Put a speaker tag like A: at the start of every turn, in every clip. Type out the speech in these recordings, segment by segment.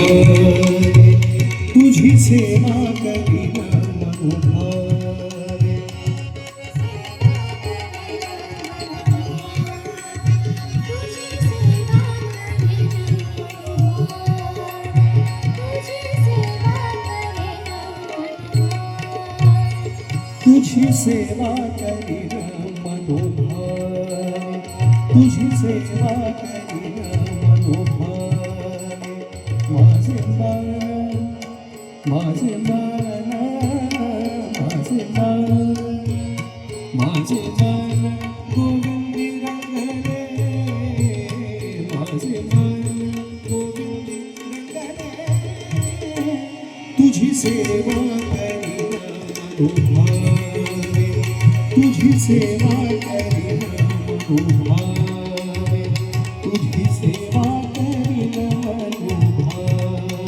A: तुझी सेवा करीन मनोभावे तुझी सेवा करीन मनोभावे तुझी सेवा करीन मनोभावे माझे मन माझे मन माझे मन माझे मन गोविंदी रंगले माझे मन गोविंदी रंगले तुझी सेवा करीन मनोभावे तुझी सेवा करीन मनोभावे तुझी सेवा करीन मनोभावे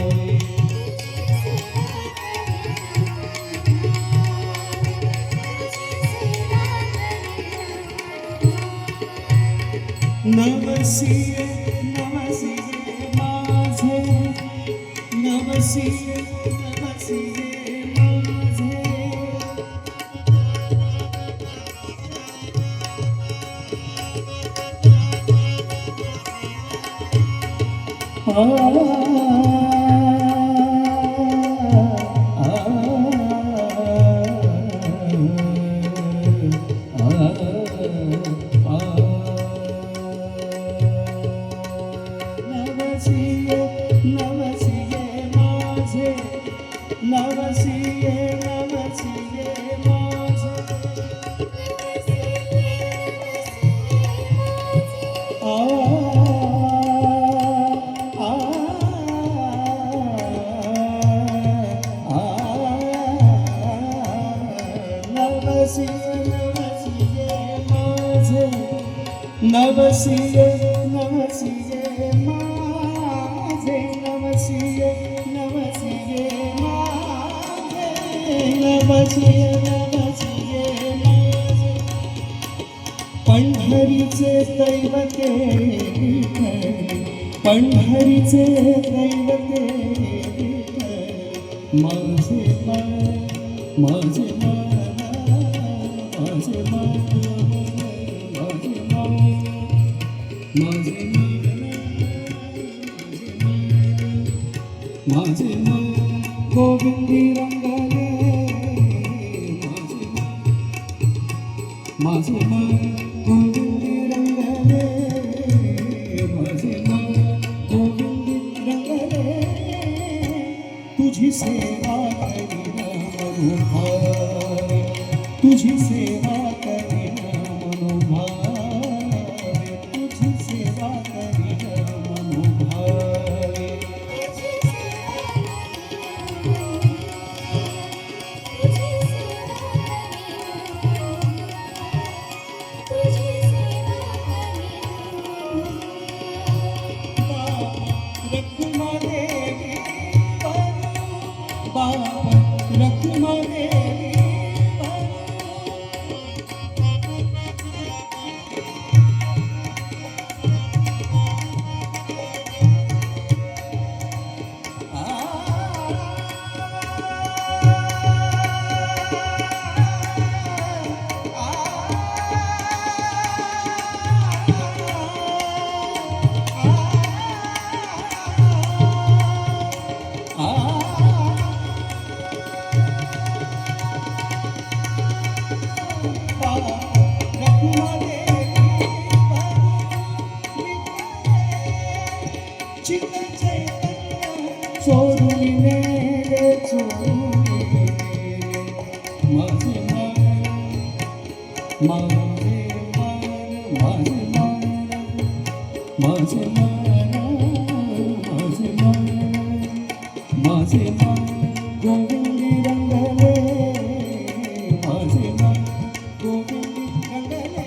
A: नवसिये नवसिये माझे नवसिये नवसिये माझे नवसिये नवसिये माझे नवसिये नवसिये माझे नवसिये नवसिये माझे नवसिये नवसिये माझे नवसिये नवसिये माझे नवसिये नवसिये माझे पंढरीचे दैवते पंढरीचे दैवते माझे मन माझे मन माझे मन माझे मन माझे माझे मन गोविंदी रंगले माझे मन गोविंदी रंगले माझे मन गोविंदी रंगले तुझी सेवा करीन मनोभावे तुझी सेवा करीन मनोभावे तुझी सेवा करीन मनोभावे रखुमा देवी बाबा रखुमा देवी सोडून मेरे चोरी माझे मन माझे मन माझे मन माझे मन माझे मन माझे मन गोविंदी रंगले माझे मन गोविंदी रंगले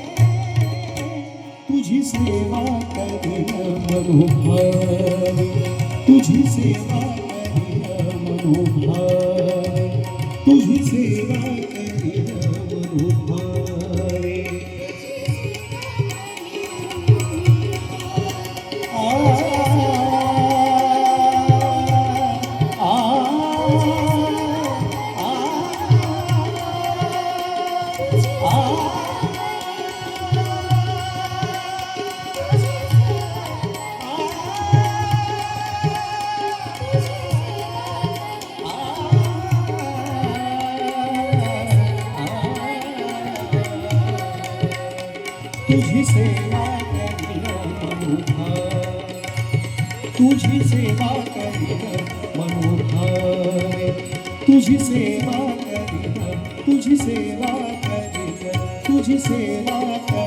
A: तुझी सेवा करीन मनोभावे तुझी सेवा करीन मनोभावे तुझी सेवा करीन मनोभावे तुझी सेवा करीन मनोभावे तुझी सेवा करीन मनोभावे तुझी सेवा करीन तुझी सेवा करीन तुझी सेवा करीन